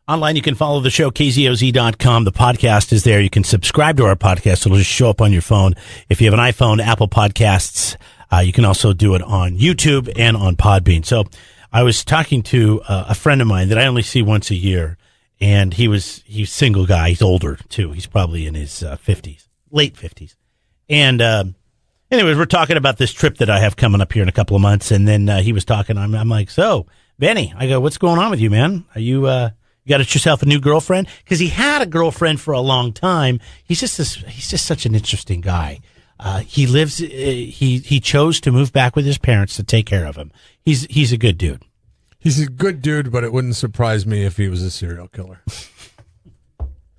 Online, you can follow the show, kzoz.com. The podcast is there. You can subscribe to our podcast. It'll just show up on your phone. If you have an iPhone, Apple Podcasts, you can also do it on YouTube and on Podbean. So I was talking to a friend of mine that I only see once a year, and he's a single guy. He's older, too. He's probably in his 50s, late 50s. And anyways, we're talking about this trip that I have coming up here in a couple of months, and then he was talking. I'm like, so, Benny, I go, what's going on with you, man? Are you you got yourself a new girlfriend? Because he had a girlfriend for a long time. He's just such an interesting guy. He chose to move back with his parents to take care of him. He's a good dude. He's a good dude, but it wouldn't surprise me if he was a serial killer.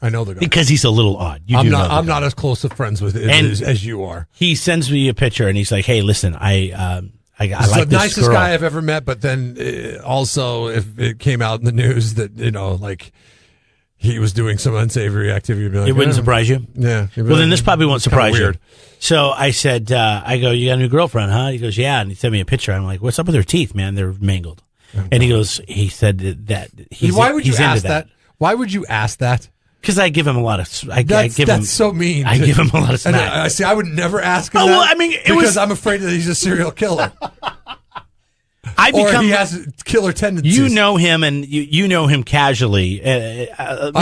I know the guy. Because he's a little odd. I'm not as close of friends with him as you are. He sends me a picture and he's like, "Hey, listen, I like this girl. The nicest guy I've ever met." But then also, if it came out in the news that like he was doing some unsavory activity, you'd be like, it wouldn't surprise you. Yeah. Well, then this probably won't surprise you. So I said, I go, "You got a new girlfriend, huh?" He goes, "Yeah." And he sent me a picture. I'm like, "What's up with her teeth, man? They're mangled." And he said that why would you ask that? Why would you ask that? Because I give him a lot of. That's so mean. I give him a lot of smack. And I see. I would never ask him. Well, I mean, because I'm afraid that he's a serial killer. Or he has killer tendencies. You know him, and you know him casually. I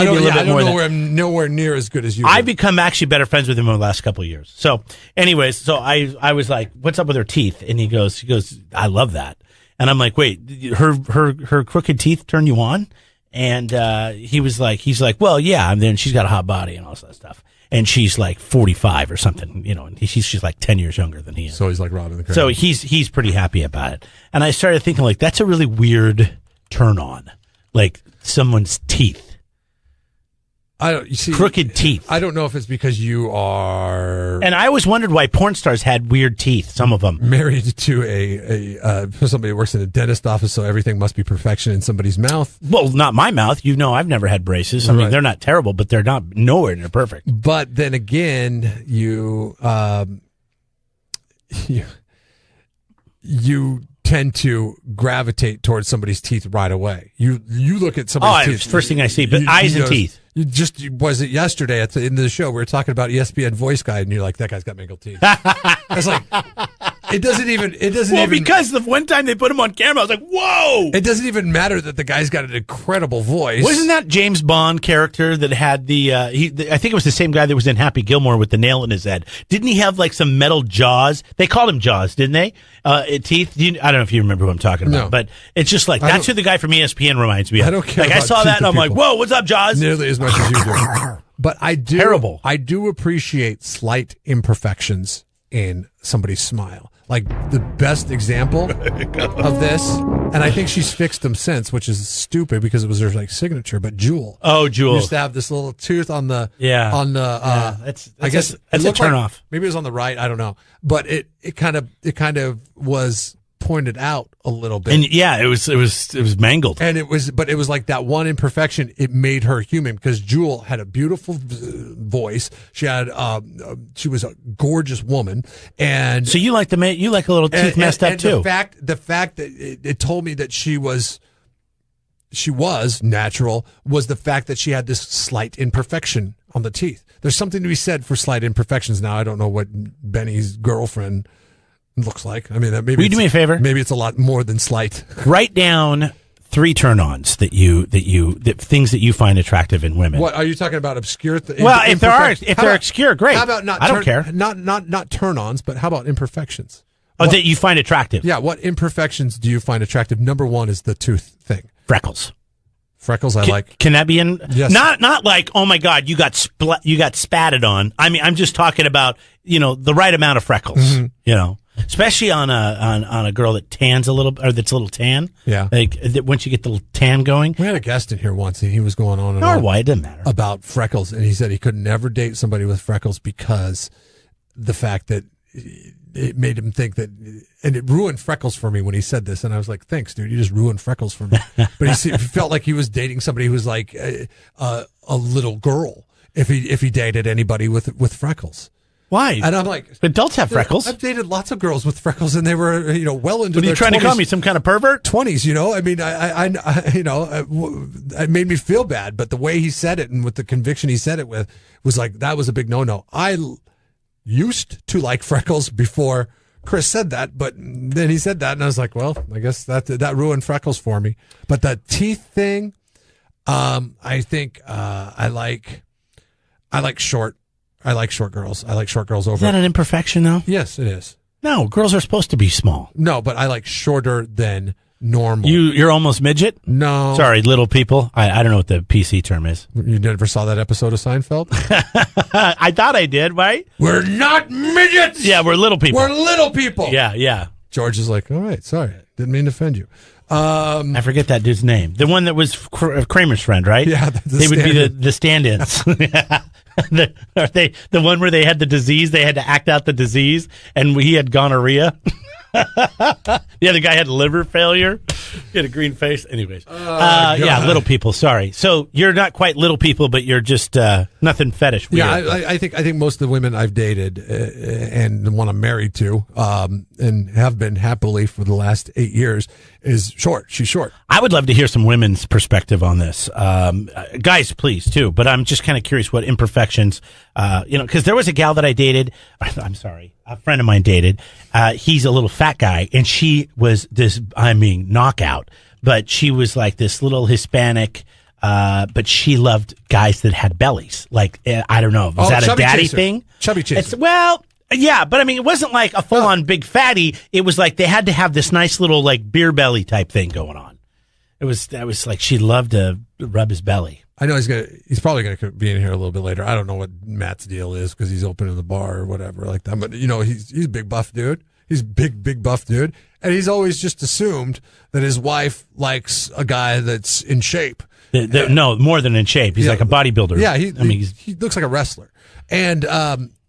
don't know I'm nowhere near as good as you. I've become actually better friends with him in the last couple of years. So, anyways, I was like, "What's up with her teeth?" And he goes, "I love that." And I'm like, "Wait, her crooked teeth turn you on?" And he's like, "Well, yeah." And then she's got a hot body and all that stuff. And she's like 45 or something, and she's like 10 years younger than he is. So he's like robbing the crowd. So he's pretty happy about it. And I started thinking, like, that's a really weird turn on, like someone's teeth. Crooked teeth. I don't know if it's because you are. And I always wondered why porn stars had weird teeth. Some of them married to somebody who works in a dentist office, so everything must be perfection in somebody's mouth. Well, not my mouth. I've never had braces. I mean, they're not terrible, but they're not nowhere near perfect. But then again, you tend to gravitate towards somebody's teeth right away. You look at somebody's teeth. It's the first thing I see, but eyes and teeth. Was it yesterday at the end of the show? We were talking about ESPN Voice Guide, and you're like, "That guy's got mangled teeth." I was like, it doesn't even. Well, because the one time they put him on camera, I was like, "Whoa!" It doesn't even matter that the guy's got an incredible voice. Wasn't that James Bond character that had the? I think it was the same guy that was in Happy Gilmore with the nail in his head. Didn't he have like some metal jaws? They called him Jaws, didn't they? Teeth. I don't know if you remember who I'm talking about, but it's just like that's who the guy from ESPN reminds me of. I don't care. Like I saw that and I'm like, "Whoa, what's up, Jaws?" Nearly as much as you do. But I do. Terrible. I do appreciate slight imperfections in somebody's smile. Like the best example of this, and I think she's fixed them since, which is stupid because it was her like signature. But Jewel, Jewel used to have this little tooth on the I guess that's a turn off. Maybe it was on the right. I don't know, but it kind of was pointed out a little bit, and it was mangled, and it was like that one imperfection. It made her human because Jewel had a beautiful voice. She was a gorgeous woman, and so you like a little teeth messed up too. The fact that it told me that she was natural was the fact that she had this slight imperfection on the teeth. There's something to be said for slight imperfections. Now I don't know what Benny's girlfriend looks like. I mean, maybe will you do me a favor? Maybe it's a lot more than slight. Write down 3 turn-ons that things that you find attractive in women. What are you talking about? Obscure? Well, if they're obscure, great. How about not? I don't care. Not turn-ons, but how about imperfections? That you find attractive? Yeah. What imperfections do you find attractive? Number one is the tooth thing. Freckles. Freckles, I like. Can that be in? Yes. Not like, oh my God, you got spatted on. I mean, I'm just talking about the right amount of freckles. Mm-hmm. Especially on a girl that tans a little, or that's a little tan. Yeah. Like once you get the tan going. We had a guest in here once, and he was going on and on. Why it doesn't matter about freckles, and he said he could never date somebody with freckles because the fact that it made him think that, and it ruined freckles for me when he said this. And I was like, "Thanks, dude. You just ruined freckles for me." But he felt like he was dating somebody who was like a little girl if he dated anybody with freckles. Why? And I'm like, adults have freckles. I've dated lots of girls with freckles, and they were, well into What are their you trying 20s, to call me, some kind of pervert? 20s, I mean, it made me feel bad, but the way he said it and with the conviction he said it with was like, that was a big no-no. I used to like freckles before Chris said that, but then he said that, and I was like, well, I guess that ruined freckles for me. But the teeth thing, I think I like short. I like short girls. I like short girls over. Is that an imperfection, though? Yes, it is. No, girls are supposed to be small. No, but I like shorter than normal. You're almost midget? No. Sorry, little people. I don't know what the PC term is. You never saw that episode of Seinfeld? I thought I did, right? We're not midgets! Yeah, we're little people. We're little people! Yeah. George is like, all right, sorry. Didn't mean to offend you. I forget that dude's name. The one that was Kramer's friend, right? Yeah. They would be the stand-ins. Are they the one where they had the disease? They had to act out the disease, and he had gonorrhea. The other guy had liver failure. He had a green face. Anyways, yeah, little people. Sorry. So you're not quite little people, but you're just nothing fetish. Weird. Yeah, I think most of the women I've dated and the one I'm married to and have been happily for the last 8 years is short. She's short. I would love to hear some women's perspective on this. Guys, please, too. But I'm just kind of curious what imperfections, because there was a gal that I dated. I'm sorry. A friend of mine dated. He's a little fat guy, and she was this, knockout. But she was like this little Hispanic, but she loved guys that had bellies. Like, I don't know. Was that a daddy thing? Chubby chaser. Yeah, but it wasn't like a full-on big fatty. It was like they had to have this nice little like beer belly type thing going on. That was like she loved to rub his belly. I know he's probably gonna be in here a little bit later. I don't know what Matt's deal is because he's opening the bar or whatever like that. But he's a big buff dude. He's big buff dude, and he's always just assumed that his wife likes a guy that's in shape. No, more than in shape. He's like a bodybuilder. Yeah, he looks like a wrestler, and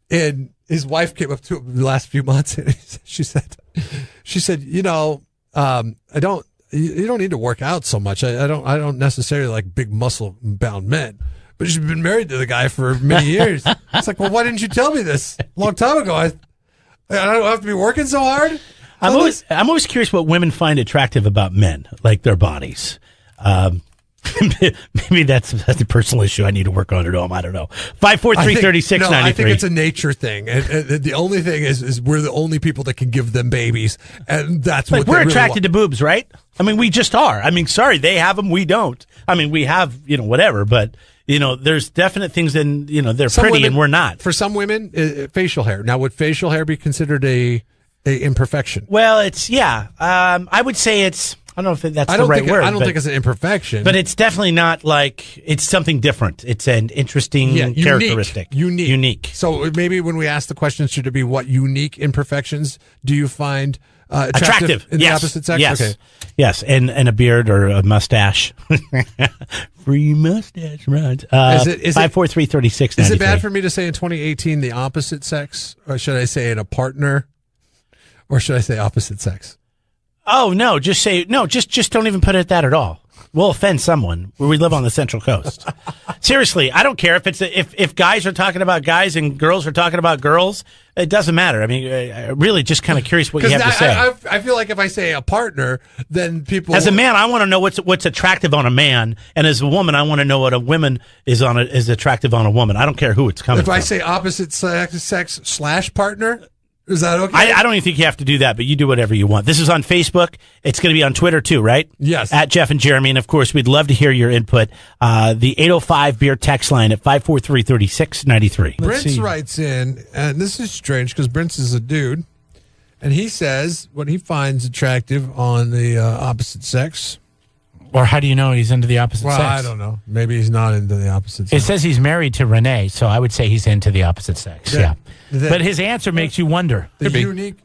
his wife came up to him the last few months, and she said, you don't need to work out so much. I don't necessarily like big muscle bound men, but she's been married to the guy for many years. It's like, well, why didn't you tell me this a long time ago? I don't have to be working so hard. I'm always curious what women find attractive about men, like their bodies. Maybe that's a personal issue I need to work on at home. I don't know. 543-3693. I think it's a nature thing. And the only thing is we're the only people that can give them babies. And that's what we're attracted to boobs, right? We just are. Sorry, they have them. We don't. We have, whatever. But, there's definite things in, they're some pretty women, and we're not. For some women, facial hair. Now, would facial hair be considered a imperfection? Well, I would say it's, I don't know if that's the right word. I don't think it's an imperfection. But it's definitely not like, it's something different. It's an interesting characteristic. Unique. So maybe when we ask the question, should it be what unique imperfections do you find attractive in the opposite sex? Yes. Okay. Yes, and a beard or a mustache. Free mustache runs. 543-3693. Is it bad for me to say in 2018 the opposite sex? Or should I say in a partner? Or should I say opposite sex? Oh, no, just don't even put it that at all. We'll offend someone. We live on the Central Coast. Seriously, I don't care if guys are talking about guys and girls are talking about girls. It doesn't matter. Really just kind of curious what you have to say. I feel like if I say a partner, then people... As a man, I want to know what's attractive on a man, and as a woman, I want to know what a woman is attractive on a woman. I don't care who it's coming from. If I say opposite sex / partner... Is that okay? I don't even think you have to do that, but you do whatever you want. This is on Facebook. It's going to be on Twitter too, right? Yes. At Jeff and Jeremy. And, of course, we'd love to hear your input. The 805-BEER text line at 543-3693. Brent's writes in, and this is strange because Brent's is a dude, and he says what he finds attractive on the opposite sex. Or how do you know he's into the opposite sex? Well, I don't know. Maybe he's not into the opposite sex. It says he's married to Renee, so I would say he's into the opposite sex. Yeah. But his answer makes you wonder. The unique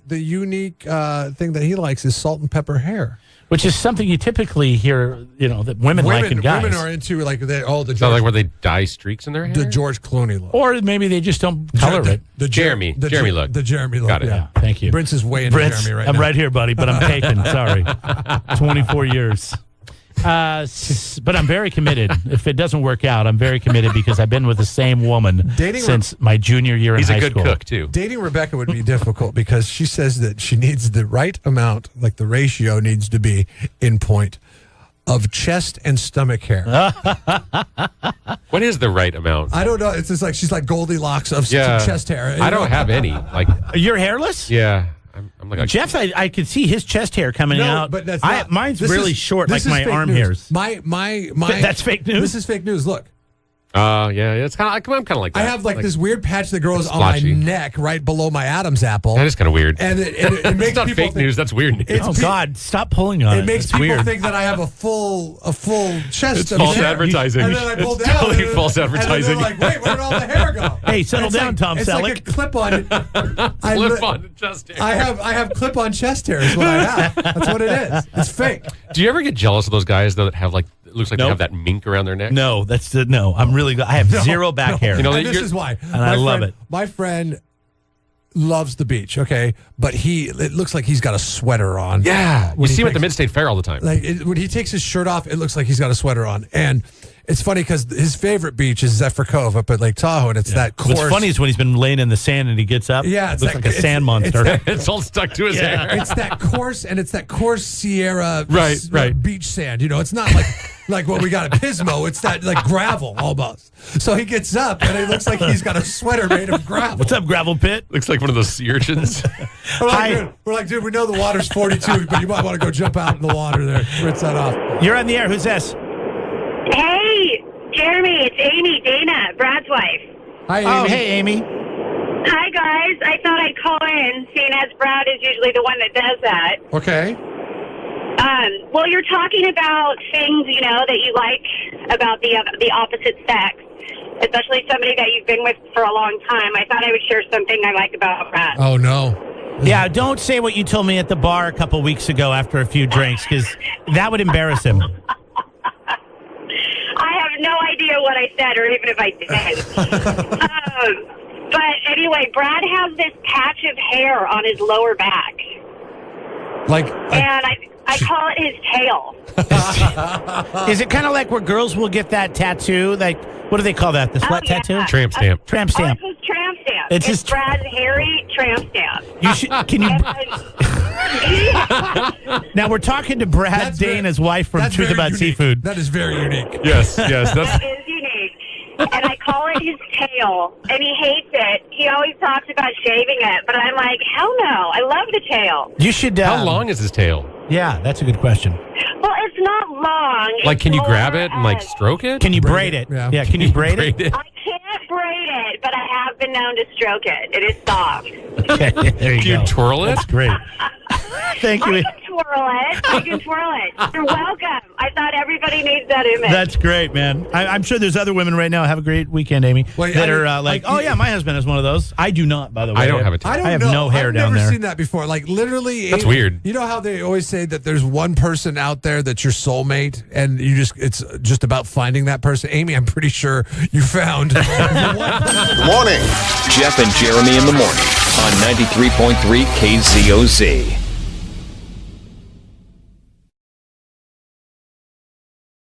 thing that he likes is salt and pepper hair. Which is something you typically hear, that women like in guys. Women are into the George, so like where they dye streaks in their hair? The George Clooney look. Or maybe they just don't color it. The Jeremy look. The Jeremy look. Got it. Yeah, thank you. Brent's is way into Jeremy right now. I'm right here, buddy, but I'm taken. Sorry. 24 years. But I'm very committed. If it doesn't work out, I'm very committed because I've been with the same woman since my junior year in high school. He's a good cook, too. Dating Rebecca would be difficult because she says that she needs the right amount, like the ratio needs to be in point of chest and stomach hair. What is the right amount? I don't know. It's just like she's like Goldilocks of chest hair. I don't have any. Like, You're hairless? yeah. I'm like Jeff, I could see his chest hair coming out. But that's not, mine's really short, like my arm hairs. My That's fake news? This is fake news. Look. yeah, it's kind of. I'm kind of like that. I have like this weird patch that grows on splotchy. my neck, right below my Adam's apple. That is kind of weird. And it makes It's not people fake think, news. That's weird news. Oh, God, stop pulling on it. It makes That's people weird. think that I have a full chest. It's of false hair. advertising. And then I pull It's down. totally and false and then advertising. they're like, wait, where did all the hair go? Hey, settle It's down, like, Tom It's Selleck. like a clip-on. Clip-on chest hair. I have clip-on chest hair is what I have. That's what it is. It's fake. Do you ever get jealous of those guys though that have like it looks like Nope. they have that mink around their neck? No, no. I'm really glad. I have zero back hair. You know, And this is why. And I love it. My friend loves the beach, okay? But it looks like he's got a sweater on. Yeah, you When he see him at the takes- Mid-State Fair all the time. Like when he takes his shirt off, it looks like he's got a sweater on. And it's funny because his favorite beach is Zephyr Cove up at Lake Tahoe, and it's that course. What's funny is when he's been laying in the sand and he gets up. Yeah, it looks like a sand monster. It's all stuck to his hair. It's that coarse, and it's that coarse Sierra Right. beach sand. You know, it's not like what we got at Pismo. It's that like gravel almost. So he gets up, and it looks like he's got a sweater made of gravel. What's up, Gravel Pit? Looks like one of those sea urchins. We're like, dude, we know the water's 42, but you might want to go jump out in the water there, rinse that off. You're on the air. Who's this? Hey, Jeremy, it's Amy, Dana, Brad's wife. Hi, Amy. Oh, hey, Amy. Hi, guys. I thought I'd call in, seeing as Brad is usually the one that does that. Okay. Well, you're talking about things, that you like about the opposite sex, especially somebody that you've been with for a long time. I thought I would share something I like about Brad. Oh, no. Yeah, don't say what you told me at the bar a couple weeks ago after a few drinks, because that would embarrass him. I have no idea what I said, or even if I did. But anyway, Brad has this patch of hair on his lower back, and I call it his tail. Is it kind of like where girls will get that tattoo? Like, what do they call that? The sweat tattoo? Tramp stamp. Tramp stamp. Oh, it's his tramp stamp. It's It's his Brad's hairy tramp stamp. You should. Can you? Now we're talking to Brad That's very- Dana's wife from That's Truth very About unique. Seafood. That is very unique. Yes, that's. That is unique. And I call it his tail, and he hates it. He always talks about shaving it, but I'm like, hell no, I love the tail. You should. How long is his tail? Yeah, that's a good question. Well, it's not long. Like, It's can you more grab it and like as- stroke it? Can you braid it, it? yeah. Can you braid it? Braid it? I can't braid it, but I have been known to stroke it. It is soft. Okay, there you Do you go. twirl it? That's great. Thank I you. can twirl it. I can twirl it. You're welcome. I thought everybody needs that image. That's great, man. I'm sure there's other women right now. Have a great weekend, Amy. Well, that are like, oh yeah, my husband has one of those. I do not, by the way. I don't have a tail. I don't I have know. no hair I've down never there. seen that before. Like literally, That's weird. You know how they always say that there's one person out there that's your soulmate, and it's just about finding that person. Amy, I'm pretty sure you found the one person. Good morning. Jeff and Jeremy in the morning on 93.3 KZOZ.